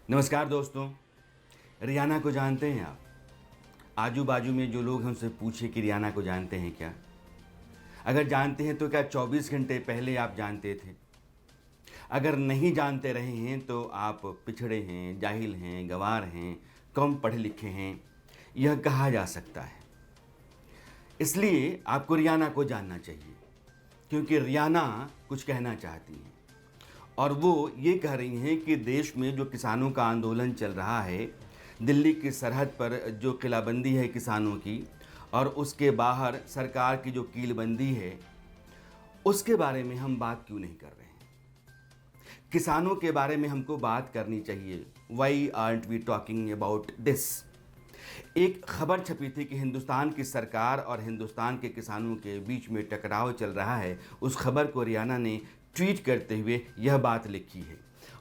नमस्कार दोस्तों। रियाना को जानते हैं आप? आजू बाजू में जो लोग हैं उनसे पूछिए कि रियाना को जानते हैं क्या? अगर जानते हैं तो क्या 24 घंटे पहले आप जानते थे? अगर नहीं जानते रहे हैं तो आप पिछड़े हैं, जाहिल हैं, गँवार हैं, कम पढ़े लिखे हैं, यह कहा जा सकता है। इसलिए आपको रियाना को जानना चाहिए, क्योंकि रियाना कुछ कहना चाहती हैं और वो ये कह रही हैं कि देश में जो किसानों का आंदोलन चल रहा है, दिल्ली की सरहद पर जो किलाबंदी है किसानों की और उसके बाहर सरकार की जो कीलबंदी है, उसके बारे में हम बात क्यों नहीं कर रहे हैं? किसानों के बारे में हमको बात करनी चाहिए। Why aren't we talking about this? एक खबर छपी थी कि हिंदुस्तान की सरकार और हिंदुस्तान के किसानों के बीच में टकराव चल रहा है। उस खबर को रियाना ने ट्वीट करते हुए यह बात लिखी है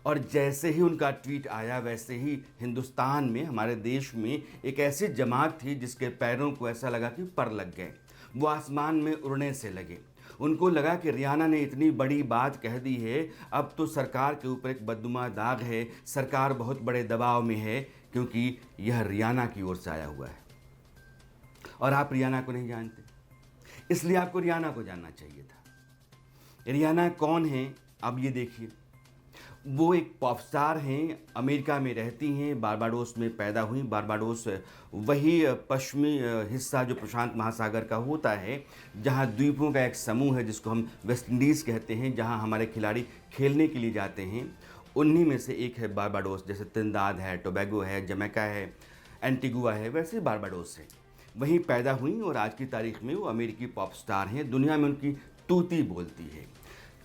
और जैसे ही उनका ट्वीट आया वैसे ही हिंदुस्तान में, हमारे देश में एक ऐसी जमात थी जिसके पैरों को ऐसा लगा कि पर लग गए। वो आसमान में उड़ने से लगे। उनको लगा कि रियाना ने इतनी बड़ी बात कह दी है, अब तो सरकार के ऊपर एक बदनुमा दाग है, सरकार बहुत बड़े दबाव में है, क्योंकि यह रियाना की ओर से आया हुआ है। और आप रियाना को नहीं जानते, इसलिए आपको रियाना को जानना चाहिए था। रियाना कौन है? अब ये देखिए, वो एक पॉप स्टार हैं, अमेरिका में रहती हैं, बारबाडोस में पैदा हुई। बारबाडोस वही पश्चिमी हिस्सा जो प्रशांत महासागर का होता है, जहाँ द्वीपों का एक समूह है जिसको हम वेस्ट इंडीज़ कहते हैं, जहाँ हमारे खिलाड़ी खेलने के लिए जाते हैं। उन्हीं में से एक है बारबाडोस। जैसे त्रिनिदाद है, टोबैगो है, जमैका है, एंटीगुआ है, वैसे बारबाडोस है। वहीं पैदा हुई और आज की तारीख में वो अमेरिकी पॉप स्टार हैं। दुनिया में उनकी तूती बोलती है।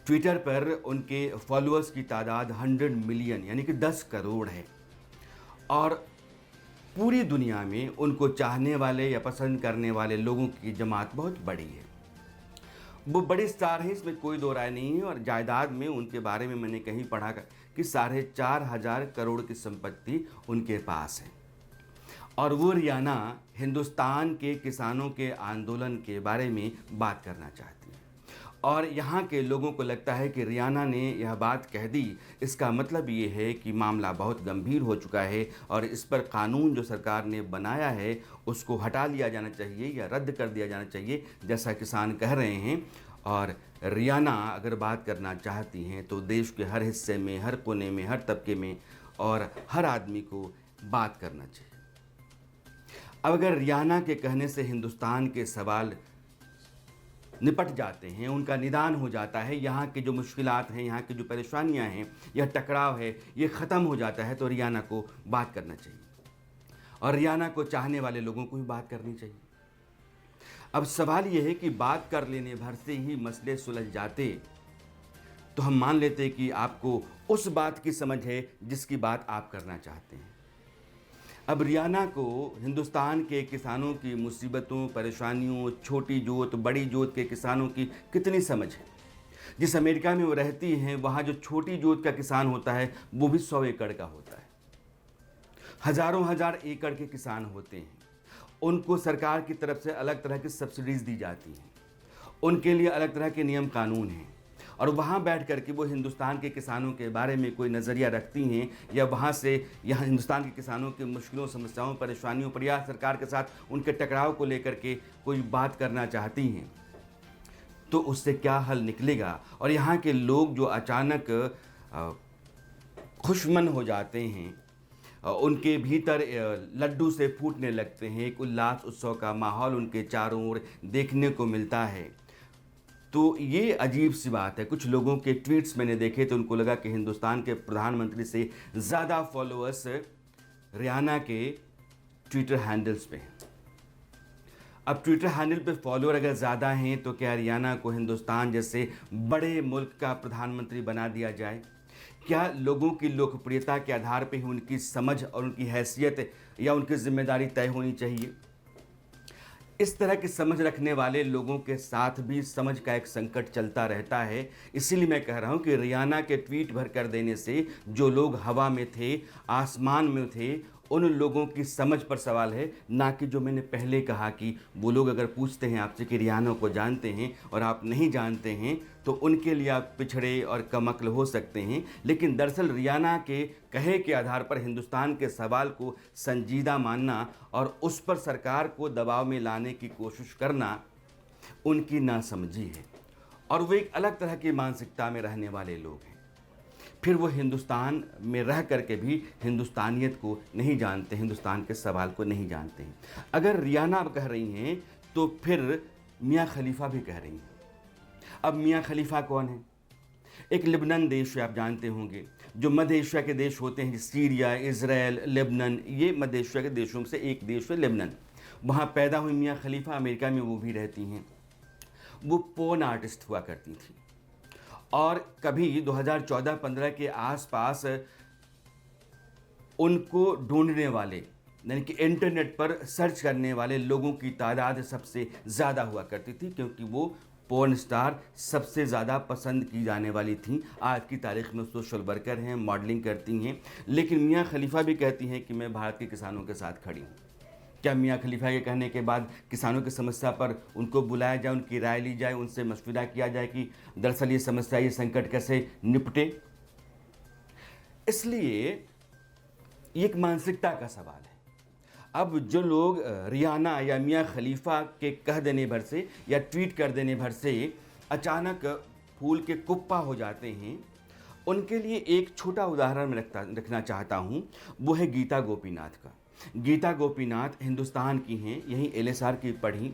ट्विटर पर उनके फॉलोअर्स की तादाद 100 मिलियन यानी कि 10 करोड़ है और पूरी दुनिया में उनको चाहने वाले या पसंद करने वाले लोगों की जमात बहुत बड़ी है। वो बड़े स्टार हैं, इसमें कोई दो राय नहीं है। और जायदाद में उनके बारे में मैंने कहीं पढ़ा कि 4,500 करोड़ की संपत्ति उनके पास है। और वो रियाना हिंदुस्तान के किसानों के आंदोलन के बारे में बात करना चाहती है और यहाँ के लोगों को लगता है कि रियाना ने यह बात कह दी, इसका मतलब ये है कि मामला बहुत गंभीर हो चुका है और इस पर कानून जो सरकार ने बनाया है उसको हटा लिया जाना चाहिए या रद्द कर दिया जाना चाहिए, जैसा किसान कह रहे हैं। और रियाना अगर बात करना चाहती हैं तो देश के हर हिस्से में, हर कोने में, हर तबके में और हर आदमी को बात करना चाहिए। अब अगर रियाना के कहने से हिंदुस्तान के सवाल निपट जाते हैं, उनका निदान हो जाता है, यहाँ की जो मुश्किलात हैं, यहाँ की जो परेशानियाँ हैं, यह टकराव है, ये ख़त्म हो जाता है, तो रियाना को बात करना चाहिए और रियाना को चाहने वाले लोगों को भी बात करनी चाहिए। अब सवाल ये है कि बात कर लेने भर से ही मसले सुलझ जाते तो हम मान लेते कि आपको उस बात की समझ है जिसकी बात आप करना चाहते हैं। अब रियाना को हिंदुस्तान के किसानों की मुसीबतों, परेशानियों, छोटी जोत, बड़ी जोत के किसानों की कितनी समझ है? जिस अमेरिका में वो रहती हैं, वहाँ जो छोटी जोत का किसान होता है वो भी 100 एकड़ का होता है। हज़ारों हज़ार एकड़ के किसान होते हैं। उनको सरकार की तरफ से अलग तरह की सब्सिडीज़ दी जाती हैं, उनके लिए अलग तरह के नियम कानून हैं और वहाँ बैठ कर के वो हिंदुस्तान के किसानों के बारे में कोई नज़रिया रखती हैं या वहाँ से यहाँ हिंदुस्तान के किसानों की मुश्किलों, समस्याओं, परेशानियों पर या सरकार के साथ उनके टकराव को लेकर के कोई बात करना चाहती हैं, तो उससे क्या हल निकलेगा? और यहाँ के लोग जो अचानक खुशमन हो जाते हैं, उनके भीतर लड्डू से फूटने लगते हैं, एक उल्लास उत्सव का माहौल उनके चारों ओर देखने को मिलता है। तो ये अजीब सी बात है। कुछ लोगों के ट्वीट्स मैंने देखे तो उनको लगा कि हिंदुस्तान के प्रधानमंत्री से ज़्यादा फॉलोअर्स रियाना के ट्विटर हैंडल्स पे हैं। अब ट्विटर हैंडल पे फॉलोअर अगर ज़्यादा हैं तो क्या रियाना को हिंदुस्तान जैसे बड़े मुल्क का प्रधानमंत्री बना दिया जाए? क्या लोगों की लोकप्रियता के आधार पे ही उनकी समझ और उनकी हैसियत या उनकी जिम्मेदारी तय होनी चाहिए? इस तरह की समझ रखने वाले लोगों के साथ भी समझ का एक संकट चलता रहता है। इसीलिए मैं कह रहा हूं कि रियाना के ट्वीट भर कर देने से जो लोग हवा में थे, आसमान में थे, उन लोगों की समझ पर सवाल है, ना कि जो मैंने पहले कहा कि वो लोग अगर पूछते हैं आपसे कि रियाना को जानते हैं और आप नहीं जानते हैं तो उनके लिए आप पिछड़े और कमअक्ल हो सकते हैं। लेकिन दरअसल रियाना के कहे के आधार पर हिंदुस्तान के सवाल को संजीदा मानना और उस पर सरकार को दबाव में लाने की कोशिश करना उनकी नासमझी है, और वो एक अलग तरह की मानसिकता में रहने वाले लोग हैं। फिर वो हिंदुस्तान में रह करके भी हिंदुस्तानियत को नहीं जानते, हिंदुस्तान के सवाल को नहीं जानते हैं। अगर रियाना कह रही हैं तो फिर मियाँ खलीफा भी कह रही हैं। अब मियाँ खलीफा कौन है? एक लेबनान देश है, आप जानते होंगे, जो मध्य एशिया के देश होते हैं, सीरिया, इज़राइल, लेबनान, ये मध्य एशिया के देशों में से एक देश है लेबनान। वहाँ पैदा हुई मियाँ खलीफा, अमेरिका में वो भी रहती हैं। वो पोर्न आर्टिस्ट हुआ करती थी और कभी 2014-15 के आसपास उनको ढूंढने वाले, यानी कि इंटरनेट पर सर्च करने वाले लोगों की तादाद सबसे ज़्यादा हुआ करती थी, क्योंकि वो पोर्न स्टार सबसे ज़्यादा पसंद की जाने वाली थी। आज की तारीख में सोशल वर्कर हैं, मॉडलिंग करती हैं। लेकिन मियाँ खलीफा भी कहती हैं कि मैं भारत के किसानों के साथ खड़ी हूँ। क्या मियाँ खलीफा के कहने के बाद किसानों की समस्या पर उनको बुलाया जाए, उनकी राय ली जाए, उनसे मशवरा किया जाए कि दरअसल ये समस्या, ये संकट कैसे निपटे? इसलिए ये एक मानसिकता का सवाल है। अब जो लोग रियाना या मियाँ खलीफा के कह देने भर से या ट्वीट कर देने भर से अचानक फूल के कुप्पा हो जाते हैं, उनके लिए एक छोटा उदाहरण मैं रखना चाहता हूँ। वो है गीता गोपीनाथ का। गीता गोपीनाथ हिंदुस्तान की हैं, यहीं एलएसआर की पढ़ी,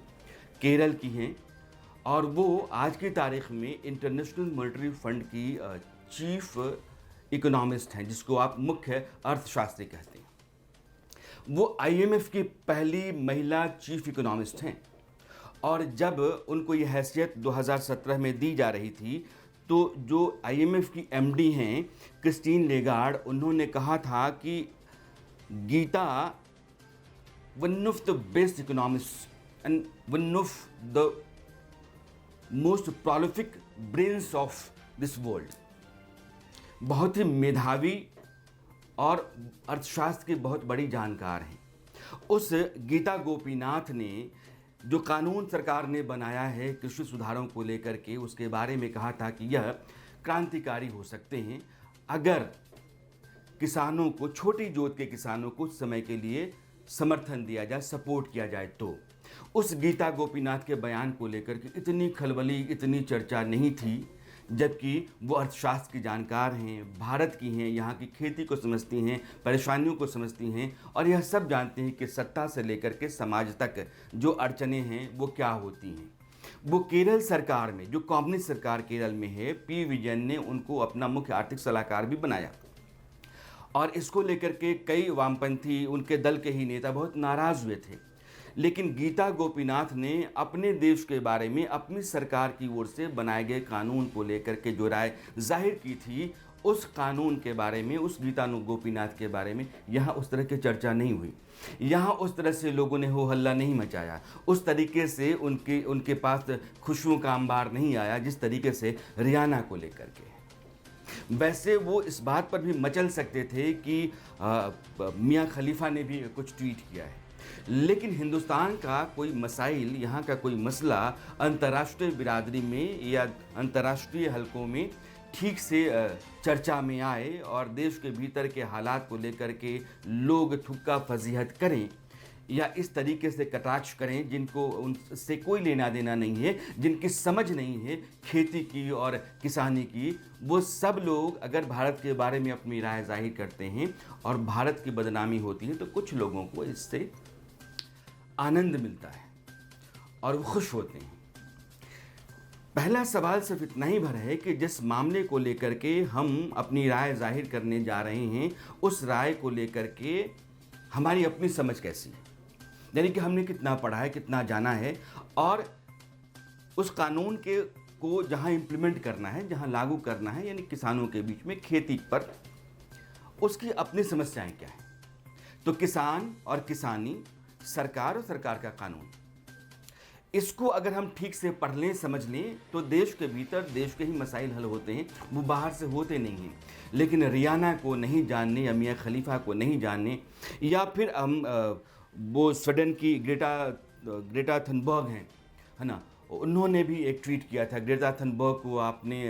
केरल की हैं, और वो आज की तारीख में इंटरनेशनल मॉनेटरी फंड की चीफ इकोनॉमिस्ट हैं, जिसको आप मुख्य अर्थशास्त्री कहते हैं। वो आईएमएफ की पहली महिला चीफ इकोनॉमिस्ट हैं, और जब उनको ये हैसियत 2017 में दी जा रही थी तो जो आईएमएफ की एमडी हैं क्रिस्टीन लेगार्ड, उन्होंने कहा था कि Gita one of the best economists and one of the most prolific brains of this world, बहुत ही मेधावी और अर्थशास्त्र की बहुत बड़ी जानकार हैं। उस गीता गोपीनाथ ने जो कानून सरकार ने बनाया है कृषि सुधारों को लेकर के, उसके बारे में कहा था कि यह क्रांतिकारी हो सकते हैं अगर किसानों को, छोटी जोत के किसानों को कुछ समय के लिए समर्थन दिया जाए, सपोर्ट किया जाए। तो उस गीता गोपीनाथ के बयान को लेकर के इतनी खलबली, इतनी चर्चा नहीं थी, जबकि वो अर्थशास्त्र की जानकार हैं, भारत की हैं, यहाँ की खेती को समझती हैं, परेशानियों को समझती हैं, और यह सब जानते हैं कि सत्ता से लेकर के समाज तक जो अड़चनें हैं वो क्या होती हैं। वो केरल सरकार में, जो कम्युनिस्ट सरकार केरल में है, पी विजयन ने उनको अपना मुख्य आर्थिक सलाहकार भी बनाया, और इसको लेकर के कई वामपंथी, उनके दल के ही नेता बहुत नाराज़ हुए थे। लेकिन गीता गोपीनाथ ने अपने देश के बारे में अपनी सरकार की ओर से बनाए गए कानून को लेकर के जो राय जाहिर की थी, उस कानून के बारे में, उस गीता गोपीनाथ के बारे में यहाँ उस तरह की चर्चा नहीं हुई। यहाँ उस तरह से लोगों ने हो हल्ला नहीं मचाया, उस तरीके से उनके पास खुशियों का अंबार नहीं आया जिस तरीके से रियाना को लेकर के। वैसे वो इस बात पर भी मचल सकते थे कि मियाँ खलीफा ने भी कुछ ट्वीट किया है, लेकिन हिंदुस्तान का कोई मसाइल, यहाँ का कोई मसला अंतर्राष्ट्रीय बिरादरी में या अंतर्राष्ट्रीय हलकों में ठीक से चर्चा में आए और देश के भीतर के हालात को लेकर के लोग ठुक्का फजीहत करें या इस तरीके से कटाक्ष करें जिनको उनसे कोई लेना देना नहीं है, जिनकी समझ नहीं है खेती की और किसानी की, वो सब लोग अगर भारत के बारे में अपनी राय जाहिर करते हैं और भारत की बदनामी होती है तो कुछ लोगों को इससे आनंद मिलता है और वो खुश होते हैं। पहला सवाल सिर्फ इतना ही भर है कि जिस मामले को लेकर के हम अपनी राय जाहिर करने जा रहे हैं, उस राय को लेकर के हमारी अपनी समझ कैसी है, यानी कि हमने कितना पढ़ा है, कितना जाना है, और उस कानून को जहां इम्प्लीमेंट करना है, जहां लागू करना है, यानी किसानों के बीच में खेती पर, उसकी अपनी समस्याएं क्या हैं। तो किसान और किसानी, सरकार और सरकार का कानून, इसको अगर हम ठीक से पढ़ लें, समझ लें, तो देश के भीतर देश के ही मसाइल हल होते हैं, वो बाहर से होते नहीं हैं। लेकिन रियाना को नहीं जानने या मियाँ खलीफा को नहीं जानने, या फिर हम वो स्वीडन की ग्रेटा थनबर्ग हैं, है ना, उन्होंने भी एक ट्वीट किया था। ग्रेटा थनबर्ग को आपने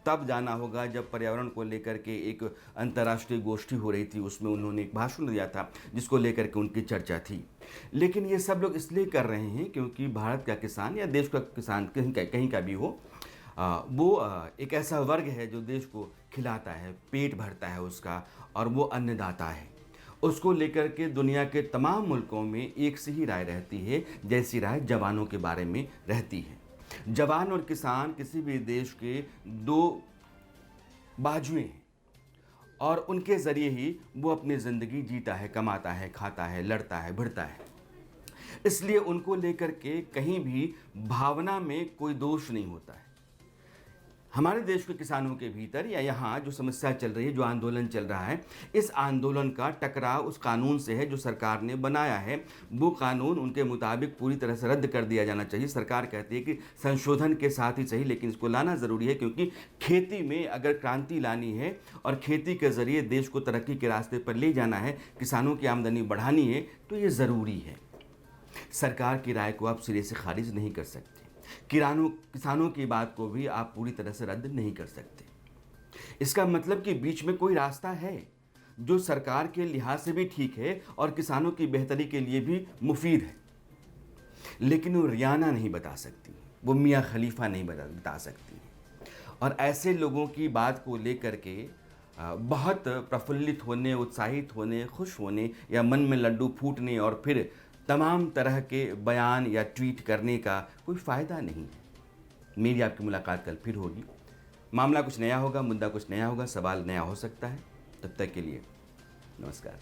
तब जाना होगा जब पर्यावरण को लेकर के एक अंतर्राष्ट्रीय गोष्ठी हो रही थी, उसमें उन्होंने एक भाषण दिया था जिसको लेकर के उनकी चर्चा थी। लेकिन ये सब लोग इसलिए कर रहे हैं क्योंकि भारत का किसान या देश का किसान कहीं का भी हो, एक ऐसा वर्ग है जो देश को खिलाता है, पेट भरता है उसका, और वो अन्नदाता है। उसको लेकर के दुनिया के तमाम मुल्कों में एक सी ही राय रहती है, जैसी राय जवानों के बारे में रहती है। जवान और किसान किसी भी देश के दो बाजुएं हैं, और उनके ज़रिए ही वो अपनी ज़िंदगी जीता है, कमाता है, खाता है, लड़ता है, भिड़ता है। इसलिए उनको लेकर के कहीं भी भावना में कोई दोष नहीं होता है। हमारे देश के किसानों के भीतर या यहाँ जो समस्या चल रही है, जो आंदोलन चल रहा है, इस आंदोलन का टकराव उस कानून से है जो सरकार ने बनाया है। वो कानून उनके मुताबिक पूरी तरह से रद्द कर दिया जाना चाहिए। सरकार कहती है कि संशोधन के साथ ही सही, लेकिन इसको लाना ज़रूरी है, क्योंकि खेती में अगर क्रांति लानी है और खेती के ज़रिए देश को तरक्की के रास्ते पर ले जाना है, किसानों की आमदनी बढ़ानी है, तो ये ज़रूरी है। सरकार की राय को आप सिरे से खारिज नहीं कर सकते, किसानों की बात को भी आप पूरी तरह से रद्द नहीं कर सकते। इसका मतलब कि बीच में कोई रास्ता है जो सरकार के लिहाज से भी ठीक है और किसानों की बेहतरी के लिए भी मुफीद है, लेकिन वो रियाना नहीं बता सकती, वो मियाँ खलीफा नहीं बता सकती। और ऐसे लोगों की बात को लेकर के बहुत प्रफुल्लित होने, उत्साहित होने, खुश होने या मन में लड्डू फूटने और फिर तमाम तरह के बयान या ट्वीट करने का कोई फ़ायदा नहीं है। मेरी आपकी मुलाकात कल फिर होगी। मामला कुछ नया होगा, मुद्दा कुछ नया होगा, सवाल नया हो सकता है। तब तक के लिए नमस्कार।